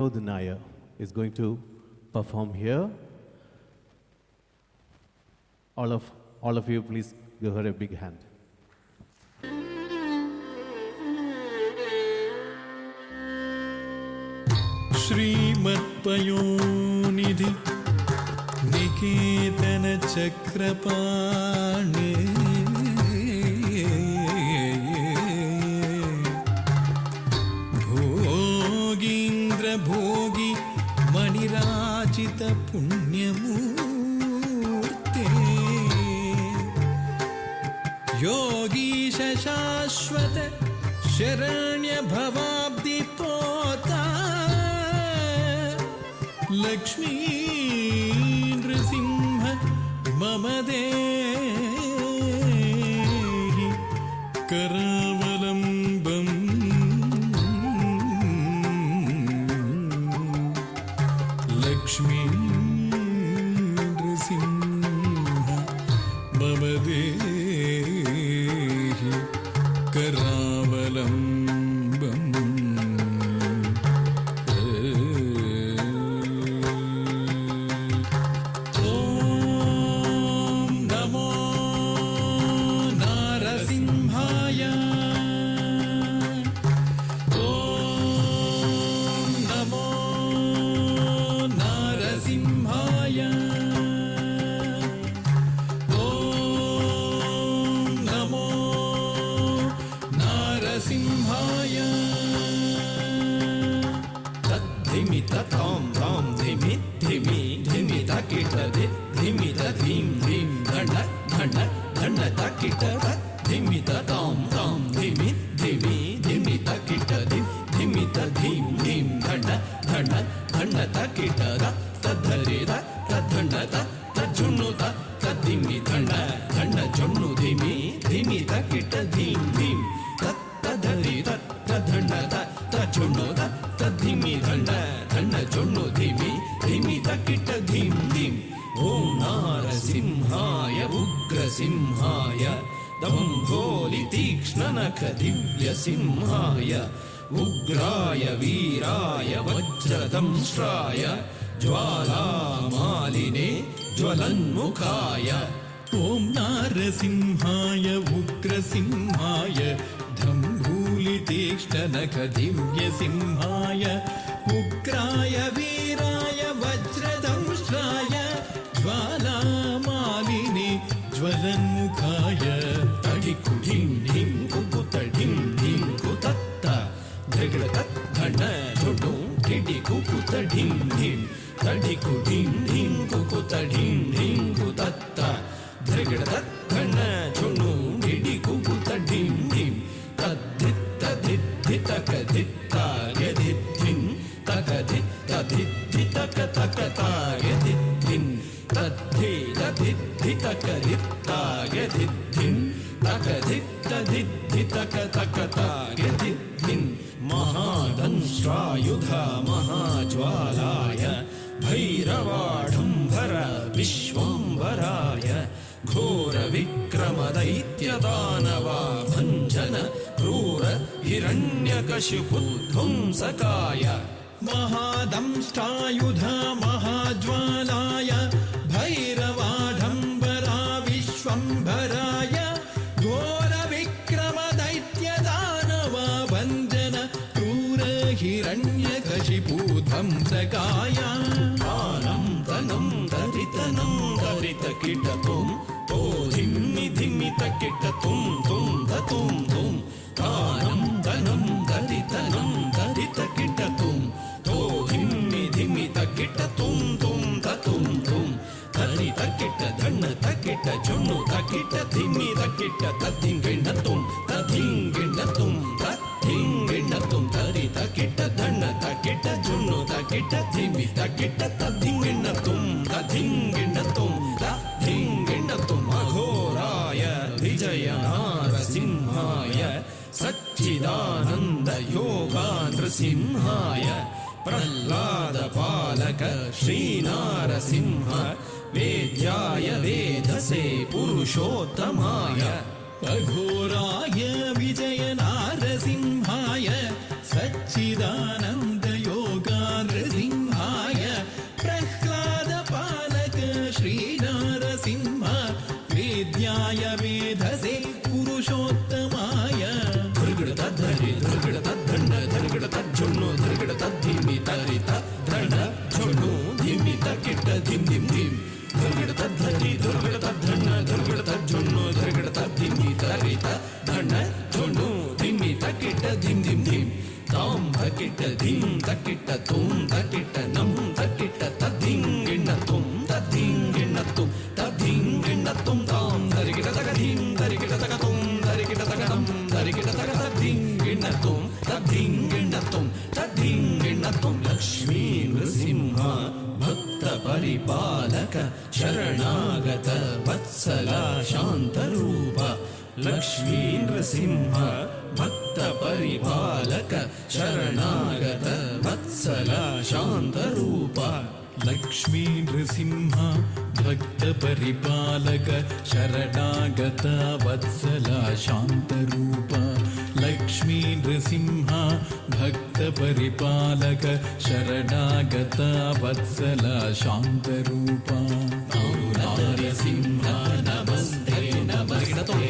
Vinod Nair is going to perform here. All of you, please give her a big hand. श्रीमत्पयोनिधि निकेतन चक्रपाणि भोगीन्द्र भोगी मणिराजित पुण्यमूर्ते योगीश शाश्वत शरण्य भवाब्दि पोता लक्ष्मी नृसिंह मम देहि करावलम्बम् लक्ष्मी नृसिंह मम देहि करावलम्बम् धिमि ताम ताम धिमि धिमि धिमि ताकिट धिमि धीम धीम धण्ड धण्ड धण्ड ताकिट धिमि ताम ताम धिमि धिमि धिमि ताकिट धिमि धीम धीम धण्ड धण्ड धण्ड ताकिट तद्धरे तद्धण्ड तज्जुन्नु तद्धिमि धण्ड धण्ड जुन्नु धिमि धिमि ताकिट धीम धीम तद्धरे तद्धण्ड तज्जुन्नु तद्धिमि धण्ड धण्ड जुन्नु धिमि धिमि तकिट धीम धीम ओम नारसिंहाय उग्रसिंहाय दम्भोलि तीक्ष्णनख दिव्यसिंहाय उग्राय वीराय वज्रदंष्ट्राय ज्वालामालिने ज्वलन्मुखाय ओम नारसिंहाय उग्रसिंहाय तीक्ष्णनख दिव्यसिंहाय उग्राय वीराय वज्रदंष्ट्राय ज्वालामालिने ज्वलन्मुखाय तडिकु ढिं ढिं कुकुत ढिं ढिं कुतत्त धृगड़ धण्ड झुडु ढिडि कुकुत ढिं ढिं तडिकु ढिं ढिं कुकुत ढिं ढिं कुतत्त धृगड़ धण्ड झुडु ढिडि कुकुत ढिं ढिं तक धित्ताय धिद्धिन् तक धित्ति तक तक ताय धिद्धिन् तद्धि धिद्धि तक धित्ताय धिद्धिन् तक धिद्धि तक तक ताय धिद्धिन् महादंष्ट्रायुध महाज्वालाय भैरवाढम्बर विश्वम्भराय घोर विक्रम दैत्य दानवा भञ्जन क्रूर हिरण्यकशिपुध्वंसकाय महादंष्ट्रायुध महाज्वालाय भैरवाढम्बरा विश्वम्भराय घोर विक्रम दैत्य दानवा भञ्जन क्रूर हिरण्यकशिपुध्वंसकाय आनं तनं दरितनं दरितकिटतुं तो धिमि धिमि तकिटतुं तुं धतुं तुं तानं धनं दरितनं दरितकिटतुं तो धिमि धिमि तकिटतुं तुं धतुं तुं दरितकिट धण्ड तकिट जुन्नु तकिट धिमि तकिट तद्धिङ्गिण्डतुं तद्धिङ्गिण्डतुं तद्धिङ्गिण्डतुं दरितकिट धण्ड तकिट जुन्नु तकिट धिमि तकिट तद्धिङ्गिण्डतुं तद्धिङ्गिण्डतुं तद्धिङ्गिण्डतुं अघोराय विजय नारसिंहाय सच्चिदानन्द योगा नृसिंहाय प्रह्लाद पालक श्रीनारसिंह वेद्याय वेधसे पुरुषोत्तमाय अघोराय विजय नारसिंहाय सच्चिदानंद योगा ತುಂ ತಕಿಟ ನಂ ತಕಿಟ ತದ್ದಿಂಗಿಣ್ಣ ತುಂ ತದ್ದಿಂಗಿಣ್ಣ ತುಂ ತದ್ದಿಂಗಿಣ್ಣ ತುಂ ತಾಂ ಧರಿಗಿಡ ತಗ ಧೀಂ ಧರಿಗಿಡ ತಗ ತುಂ ಧರಿಗಿಡ ತಗ ನಂ ಧರಿಗಿಡ ತಗ ತದ್ದಿಂಗಿಣ್ಣ ತುಂ ತದ್ದಿಂಗಿಣ್ಣ ತುಂ ತದ್ದಿಂಗಿಣ್ಣ ತುಂ ಲಕ್ಷ್ಮೀ ನೃಸಿಂಹ ಭಕ್ತ ಪರಿಪಾಲಕ ಶರಣಾಗತ ವತ್ಸಲ ಶಾಂತರೂಪ ಲಕ್ಷ್ಮೀ ನೃಸಿಂಹ ಭಕ್ತ ಪರಿಪಾಲಕ ಶರಣಾಗತ ವತ್ಸಲ ಶಾಂತರೂಪ ಲಕ್ಷ್ಮೀ ನೃಸಿಂಹ ಭಕ್ತ ಪರಿಪಾಲಕ ಶರಣಾಗತ ವತ್ಸಲ ಶಾಂತರೂಪ ಲಕ್ಷ್ಮೀ ನೃಸಿಂಹ ಭಕ್ತ ಪರಿಪಾಲಕ ಶರಣಾಗತ ವತ್ಸಲ ಶಾಂತರೂಪ ನರಸಿಂಹ ನಮಸ್ತೆ ನಮಸ್ತೆ